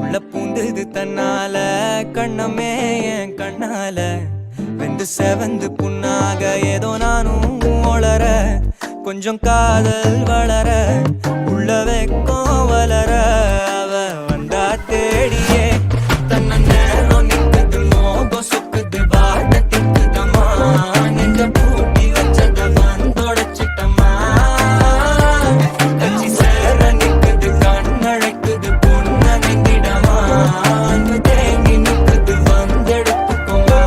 உள்ள பூந்தது தன்னால கண்ணமே என் கண்ணால வெந்து செவந்து புண்ணாக ஏதோ நானும் ஒளர கொஞ்சம் காதல் வளர உள்ள வெக்கம் வளர அவ வந்தா தேடியே தன்ன நேரம் நிற்குது மோகம் சுக்குது வாட்ட திக்குதம்மா நெஞ்ச பூட்டி வச்சத வந்தொடைச்சிட்டம்மா கட்சி சேர நிற்குது கண்ணழைக்குது பொண்ண நெங்கிடமா அன்பு தேங்கி நிற்குது வந்தெடுத்துக்கோமா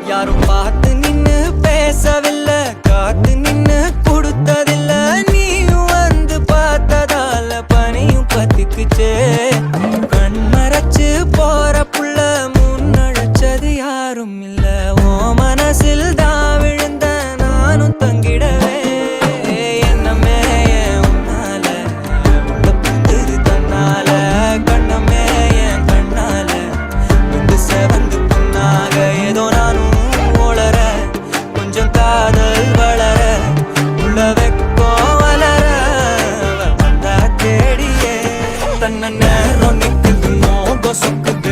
யாரும் பார்த்து நின்னு பேசவில்லை காத்து நின்னு கொடுத்ததில்ல நீயும் வந்து பார்த்ததால பனியும் பத்திக்குச்சே கண் மறைச்சு போற புள்ள முன்னழைச்சது யாரும் இல்ல ஓ மனசில் தான் விழுந்த நானும் தங்கிடவே என்னமே உன்னால உள்ள புந்தது தன்னால கண்ணமே என் கண்ணால வந்து செவந்து புண்ணாக ஏதோ நானும் ஒளர கொஞ்சம் காதல் வளர உள்ள வெக்கோ வளர வந்தா தேடியே தன்ன நேரம் நிக்குது மோகம் சொக்குது